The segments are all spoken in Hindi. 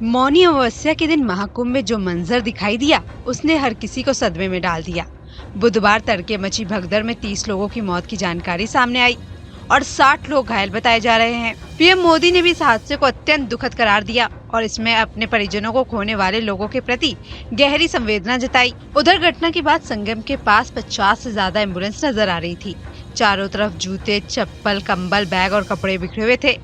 मौनी अमावस्या के दिन महाकुंभ में जो मंजर दिखाई दिया उसने हर किसी को सदमे में डाल दिया। बुधवार तड़के मची भगदड़ में 30 लोगों की मौत की जानकारी सामने आई और 60 लोग घायल बताए जा रहे हैं। पीएम मोदी ने भी इस हादसे को अत्यंत दुखद करार दिया और इसमें अपने परिजनों को खोने वाले लोगों के प्रति गहरी संवेदना जताई। उधर घटना के बाद संगम के पास 50 से ज्यादा एम्बुलेंस नजर आ रही थी। चारों तरफ जूते, चप्पल, कंबल, बैग और कपड़े बिखरे हुए थे।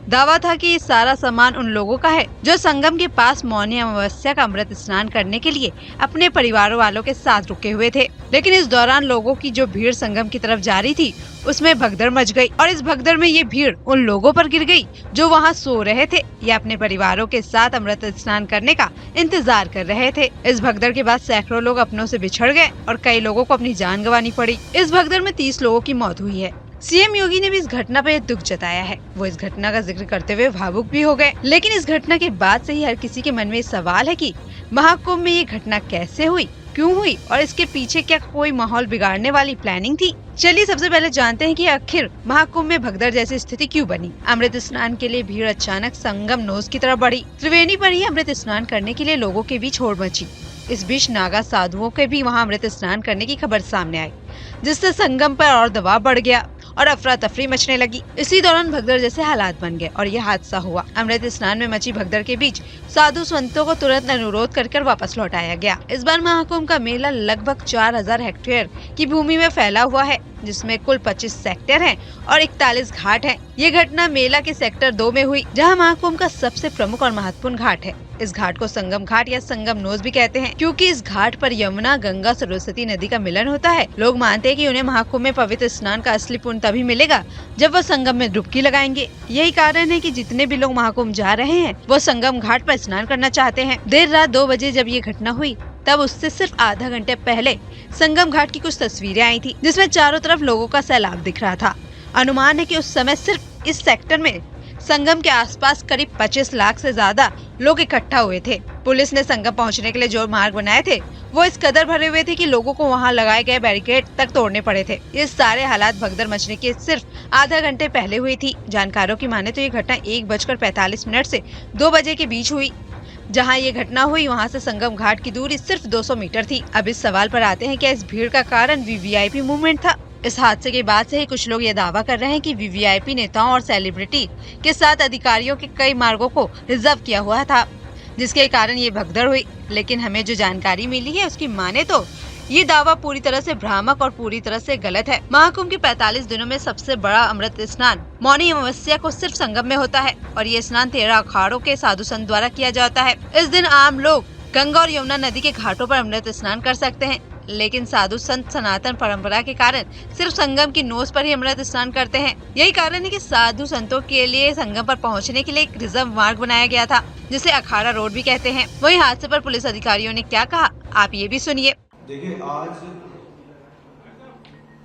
दावा था कि ये सारा सामान उन लोगों का है जो संगम के पास मौनी अमावस्या का अमृत स्नान करने के लिए अपने परिवारों वालों के साथ रुके हुए थे। लेकिन इस दौरान लोगों की जो भीड़ संगम की तरफ जा रही थी उसमें भगदड़ मच गई और इस भगदड़ में ये भीड़ उन लोगों पर गिर गई जो वहां सो रहे थे या अपने परिवारों के साथ अमृत स्नान करने का इंतजार कर रहे थे। इस भगदड़ के बाद सैकड़ों लोग अपनों से बिछड़ गए और कई लोगों को अपनी जान गंवानी पड़ी। इस भगदड़ में 30 लोगों की मौत हुई है। सीएम योगी ने भी इस घटना पर दुख जताया है। वो इस घटना का जिक्र करते हुए भावुक भी हो गए। लेकिन इस घटना के बाद से ही हर किसी के मन में सवाल है कि महाकुंभ में ये घटना कैसे हुई, क्यों हुई और इसके पीछे क्या कोई माहौल बिगाड़ने वाली प्लानिंग थी। चलिए सबसे पहले जानते हैं कि आखिर महाकुंभ में भगदड़ जैसी स्थिति क्यों बनी। अमृत स्नान के लिए भीड़ अचानक संगम नोज की तरफ बढ़ी। त्रिवेणी पर ही अमृत स्नान करने के लिए लोगों के बीच होड़ मची। इस बीच नागा साधुओं के भी वहां अमृत स्नान करने की खबर सामने आई, जिससे संगम पर और दबाव बढ़ गया और अफरा तफरी मचने लगी। इसी दौरान भगदड़ जैसे हालात बन गए और यह हादसा हुआ। अमृत स्नान में मची भगदड़ के बीच साधु संतों को तुरंत अनुरोध कर वापस लौटाया गया। इस बार महाकुंभ का मेला लगभग 4000 हेक्टेयर की भूमि में फैला हुआ है, जिसमें कुल 25 सेक्टर हैं और 41 घाट हैं। ये घटना मेला के सेक्टर 2 में हुई, जहां महाकुंभ का सबसे प्रमुख और महत्वपूर्ण घाट है। इस घाट को संगम घाट या संगम नोज भी कहते हैं, क्योंकि इस घाट पर यमुना, गंगा, सरस्वती नदी का मिलन होता है। लोग मानते हैं कि उन्हें महाकुंभ में पवित्र स्नान का असली पुण्य तभी मिलेगा जब वो संगम में डुबकी लगाएंगे। यही कारण है कि जितने भी लोग महाकुंभ जा रहे हैं वो संगम घाट पर स्नान करना चाहते हैं। देर रात 2 बजे जब ये घटना हुई तब उससे सिर्फ आधा घंटे पहले संगम घाट की कुछ तस्वीरें आई थी, जिसमें चारों तरफ लोगों का सैलाब दिख रहा था। अनुमान है कि उस समय सिर्फ इस सेक्टर में संगम के आसपास करीब 25 लाख से ज्यादा लोग इकट्ठा हुए थे। पुलिस ने संगम पहुंचने के लिए जो मार्ग बनाए थे वो इस कदर भरे हुए थे कि लोगों को वहां लगाए गए बैरिकेड तक तोड़ने पड़े थे। ये सारे हालात भगदड़ मचने के सिर्फ आधा घंटे पहले हुई थी। जानकारों की माने तो ये घटना 1:45 से 2 बजे के बीच हुई। जहां ये घटना हुई वहां से संगम घाट की दूरी सिर्फ 200 मीटर थी। अब इस सवाल पर आते हैं, क्या इस भीड़ का कारण वीवीआईपी मूवमेंट था? इस हादसे के बाद से ही कुछ लोग ये दावा कर रहे हैं कि वीवीआईपी नेताओं और सेलिब्रिटी के साथ अधिकारियों के कई मार्गों को रिजर्व किया हुआ था, जिसके कारण ये भगदड़ हुई। लेकिन हमें जो जानकारी मिली है उसकी माने तो ये दावा पूरी तरह से भ्रामक और पूरी तरह से गलत है। महाकुंभ के 45 दिनों में सबसे बड़ा अमृत स्नान मौनी अमावस्या को सिर्फ संगम में होता है और ये स्नान 13 अखाड़ों के साधु संत द्वारा किया जाता है। इस दिन आम लोग गंगा और यमुना नदी के घाटों पर अमृत स्नान कर सकते हैं, लेकिन साधु संत सनातन परंपरा के कारण सिर्फ संगम की नोज पर ही अमृत स्नान करते हैं। यही कारण है कि साधु संतों के लिए संगम पर पहुंचने के लिए एक रिजर्व मार्ग बनाया गया था, जिसे अखाड़ा रोड भी कहते हैं। वही हादसे पर पुलिस अधिकारियों ने क्या कहा, आप ये भी सुनिए। देखिए, आज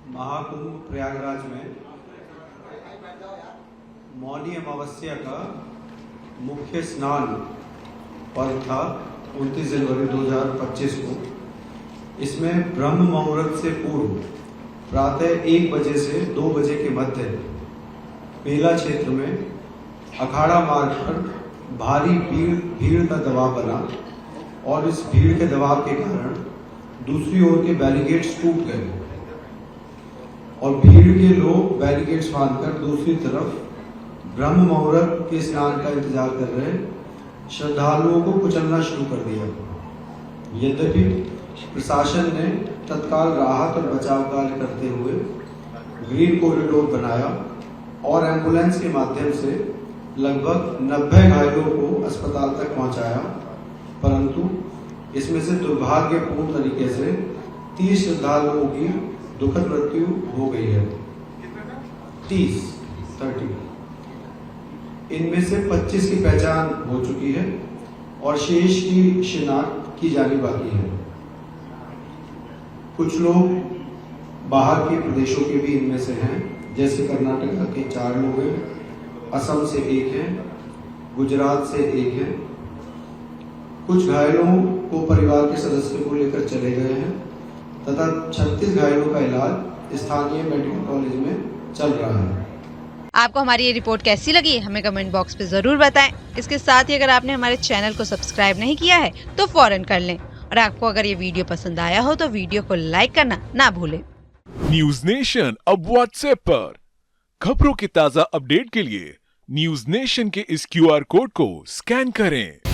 महाकुंभ प्रयागराज में मौनी अमावस्या का मुख्य स्नान पर्व था 29 जनवरी 2025 को। इसमें ब्रह्म मुहूर्त से पूर्व प्रातः 1 बजे से 2 बजे के मध्य मेला क्षेत्र में अखाड़ा मार्ग पर भारी भीड़ का दबाव बना और इस भीड़ के दबाव के कारण दूसरी ओर के बैरिकेड्स टूट गए और भीड़ के लोग बैरिकेड्स बांधकर दूसरी तरफ ब्रह्म मुहूर्त के स्नान का इंतजार कर रहे श्रद्धालुओं को कुचलना शुरू कर दिया। यद्यपि प्रशासन ने तत्काल राहत और बचाव कार्य करते हुए ग्रीन कॉरिडोर बनाया और एम्बुलेंस के माध्यम से लगभग 90 घायलों को अस्पताल तक पहुंचाया, परंतु इसमें से दुर्भाग्यपूर्ण तरीके से 30 श्रद्धालुओं की दुखद मृत्यु हो गई है। 30 इनमें से 25 की पहचान हो चुकी है और शेष की शिनाख्त की जानी बाकी है। कुछ लोग बाहर के प्रदेशों के भी इनमें से हैं, जैसे कर्नाटक के 4 लोग हैं, असम से 1 है, गुजरात से 1 है। कुछ घायलों को परिवार के सदस्यों को लेकर चले गए हैं तथा 36 घायलों का इलाज स्थानीय मेडिकल कॉलेज में चल रहा है। आपको हमारी ये रिपोर्ट कैसी लगी हमें कमेंट बॉक्स पे जरूर बताएं। इसके साथ ही अगर आपने हमारे चैनल को सब्सक्राइब नहीं किया है तो फौरन कर लें और आपको अगर ये वीडियो पसंद आया हो तो वीडियो को लाइक करना ना भूलें। न्यूज नेशन अब व्हाट्सएप पर खबरों के ताजा अपडेट के लिए न्यूज नेशन के इस QR कोड को स्कैन करें।